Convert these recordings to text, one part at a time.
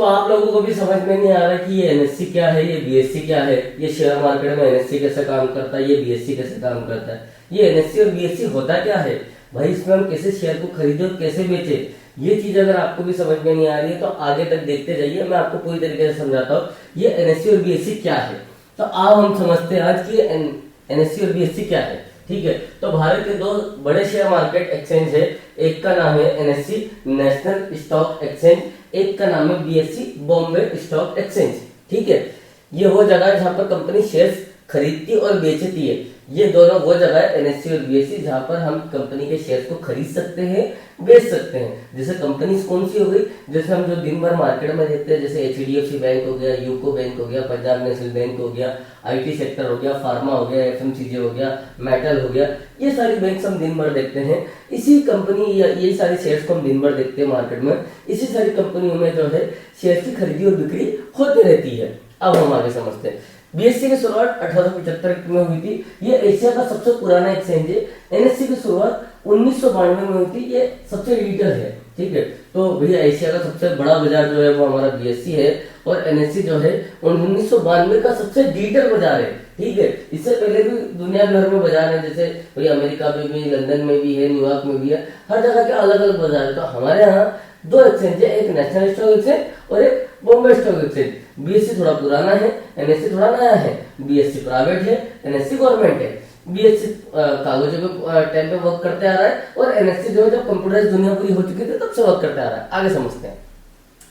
आप लोगों को भी समझ में नहीं आ रहा कि ये एनएससी क्या है, ये बीएससी क्या है, ये शेयर मार्केट में एनएससी कैसे काम करता है, ये बीएससी कैसे काम करता है, ये एनएससी और बीएससी होता क्या है भाई, इसमें हम कैसे शेयर को खरीदे और कैसे बेचे, ये चीज अगर आपको भी समझ में नहीं आ रही है तो आगे तक देखते जाइए, मैं आपको पूरी तरीके से समझाता हूँ ये एनएससी और बीएससी क्या है। तो आओ हम समझते हैं आज की एनएससी और बीएससी क्या है। ठीक है, तो भारत के दो बड़े शेयर मार्केट एक्सचेंज है, एक का नाम है एनएससी नेशनल स्टॉक एक्सचेंज, एक का नाम है बीएससी बॉम्बे स्टॉक एक्सचेंज। ठीक है, ये वो जगह है जहां पर कंपनी शेयर्स खरीदती और बेचती है। ये दोनों वो जगह है एनएससी और बीएससी जहां पर हम कंपनी के शेयर्स को खरीद सकते हैं, बेच सकते हैं। जैसे कंपनी कौन सी हो गई, जैसे हम जो दिन भर मार्केट में देखते हैं, जैसे एचडीएफसी बैंक हो गया, यूको बैंक हो गया, पंजाब नेशनल बैंक हो गया, आईटी सेक्टर हो गया, फार्मा हो गया, एफएमसीजी हो गया, मेटल हो गया, ये सारी बैंक हम दिन भर देखते हैं। इसी कंपनी या ये सारी शेयर्स को हम दिन भर देखते हैं मार्केट में, इसी सारी कंपनियों में जो है शेयर की खरीदी और बिक्री होती रहती है। अब हम आगे समझते हैं। बीएससी की शुरुआत 1875 में हुई थी, ये एशिया का सबसे पुराना एक्सचेंज है। एनएससी की शुरुआत 1992 में हुई थी, ये सबसे लीडर है। ठीक है, तो भैया एशिया का सबसे बड़ा बाजार जो है वो हमारा बीएससी है और एनएससी जो है 1992 का सबसे लीडर बाजार है। ठीक है, इससे पहले भी दुनिया भर में बाजार है, जैसे भाई अमेरिका में भी, लंदन में भी है, न्यूयॉर्क में भी है, हर जगह के अलग अलग बाजार है। तो हमारे यहाँ दो एक्सचेंज है, एक नेशनल स्टॉक एक्सचेंज और एक बॉम्बे स्टॉक एक्सचेंज। बीएससी थोड़ा पुराना है, एनएससी थोड़ा नया है। बीएससी प्राइवेट है, एनएससी गवर्नमेंट है। बीएससी कागजों के टाइम पे वर्क करते आ रहा है और एनएससी जो है जब कंप्यूटराइज दुनिया पूरी हो चुकी थी तब से वर्क करते आ रहा है। आगे समझते हैं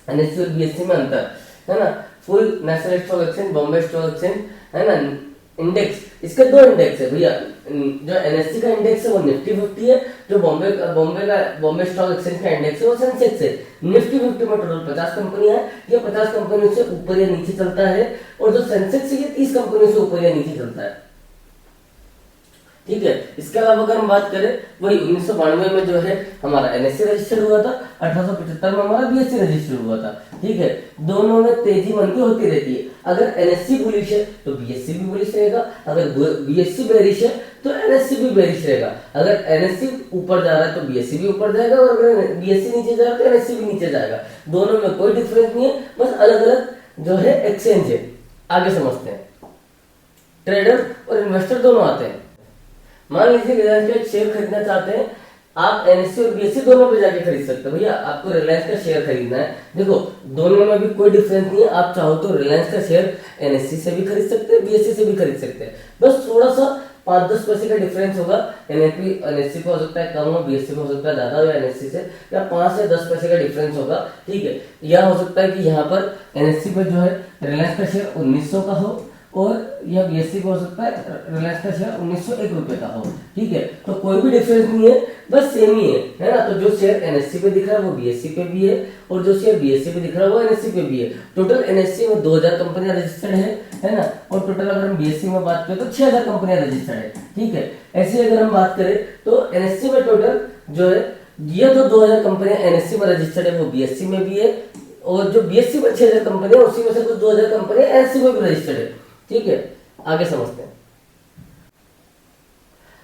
एनएससी और बीएससी में अंतर, है ना। Full national stock exchange, Bombay stock exchange, है ना। इंडेक्स, इसके दो इंडेक्स है भैया। जो एनएससी का इंडेक्स है वो निफ्टी 50 है, जो बॉम्बे स्टॉक एक्सचेंज का इंडेक्स है वो सेंसेक्स है। निफ्टी 50 में टोटल 50 कंपनियां हैं, ये 50 कंपनियों से ऊपर या नीचे चलता है, और जो सेंसेक्स है ये 30 कंपनियों से ऊपर या नीचे चलता है। ठीक है, इसके अलावा अगर हम बात करें, वही 1992 में जो है हमारा एनएससी रजिस्टर्ड हुआ था, 1875 में हमारा बीएससी रजिस्टर्ड हुआ था। ठीक है, दोनों में तेजी मंदी होती रहती है। अगर एनएससी बुलिश है तो बीएससी भी बुलिश रहेगा, अगर बीएससी बेरिश है तो एनएससी भी बेरिश रहेगा। अगर एनएससी ऊपर जा रहा है तो बीएससी भी ऊपर जाएगा, और अगर बीएससी नीचे जा रहा है तो एनएससी भी नीचे जाएगा। दोनों में कोई डिफरेंस नहीं है, बस अलग अलग जो है एक्सचेंज है। आगे समझते हैं। ट्रेडर और इन्वेस्टर दोनों आते हैं। मान लीजिए रिलायंस का शेयर खरीदना चाहते हैं, आप एनएससी और बीएससी दोनों पे जाके खरीद सकते हो। भैया आपको रिलायंस का शेयर खरीदना है, देखो दोनों में भी कोई डिफरेंस नहीं है। आप चाहो तो रिलायंस का शेयर एनएससी से भी खरीद सकते हैं, बीएससी से भी खरीद सकते हैं, बस थोड़ा सा 5-10 पैसे का डिफरेंस होगा। एनएससी को हो सकता है कम हो, बीएससी को हो सकता है ज्यादा हो, एनएससी से या 5 से 10 पैसे का डिफरेंस होगा। ठीक है, या हो सकता है कि यहाँ पर एनएससी पर जो है रिलायंस का शेयर 1900 का हो, और यह बीएससी को हो सकता है रिलायंस का शेयर 1901 रुपए का हो। ठीक है, तो कोई भी डिफरेंस नहीं है, बस सेम ही है ना। तो जो शेयर एनएससी पे दिख रहा है वो बीएससी पे भी है, और जो शेयर बीएससी पे दिख रहा है वो एनएससी पे भी है। टोटल एनएससी में 2000 कंपनियां रजिस्टर्ड है ना, और टोटल अगर हम बीएससी में बात करें तो 6000 कंपनियां रजिस्टर्ड है। ठीक है, ऐसे अगर हम बात करें तो एनएससी में टोटल जो है ये जो 2000 कंपनियां एनएससी में रजिस्टर्ड है वो बीएससी में भी है, और जो बीएससी में 6000 कंपनियां उसी में से कुछ 2000 कंपनियां एनएससी में भी रजिस्टर्ड है। ठीक है, आगे समझते हैं।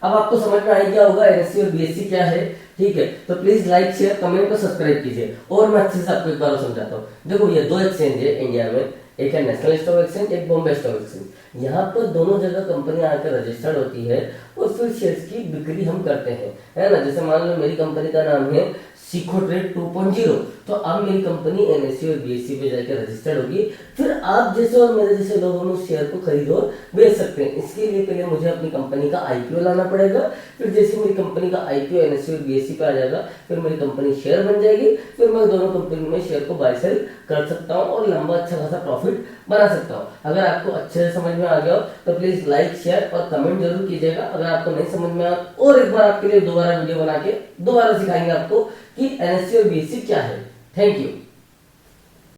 अब आपको समझ में आ गया होगा एनएससी और बीएससी क्या है। ठीक है, तो प्लीज लाइक, शेयर, कमेंट और सब्सक्राइब कीजिए। और मैं अच्छे से आपको एक बार समझाता हूँ। देखो ये दो एक्सचेंज है इंडिया में, एक है नेशनल स्टॉक एक्सचेंज, एक बॉम्बे स्टॉक एक्सचेंज। यहाँ पर दोनों जगह कंपनियां आकर रजिस्टर्ड होती है और फिर शेयर्स की बिक्री हम करते हैं, है ना। जैसे मान लो मेरी कंपनी का नाम है सीखो ट्रेड 2.0, तो अब मेरी कंपनी एनएससी और बीएससी पे जाकर रजिस्टर्ड होगी। फिर आप जैसे और मेरे जैसे लोगों ने शेयर को खरीद और बेच सकते हैं। इसके लिए पहले मुझे अपनी कंपनी का आईपीओ लाना पड़ेगा, फिर जैसे मेरी कंपनी का आईपीओ एनएससी और बीएससी पे आ जाएगा, फिर मेरी कंपनी शेयर बन जाएगी, फिर मैं दोनों कंपनी में शेयर को बाय सेल कर सकता हूँ और लंबा अच्छा खासा प्रॉफिट बना सकता हूँ। अगर आपको अच्छे से समझ में आ गया हो तो प्लीज लाइक, शेयर और कमेंट जरूर कीजिएगा। अगर आपको नहीं समझ में आया और एक बार आपके लिए दोबारा वीडियो बना के दोबारा सिखाएंगे आपको कि एनएससी और बीएससी क्या है। Thank you.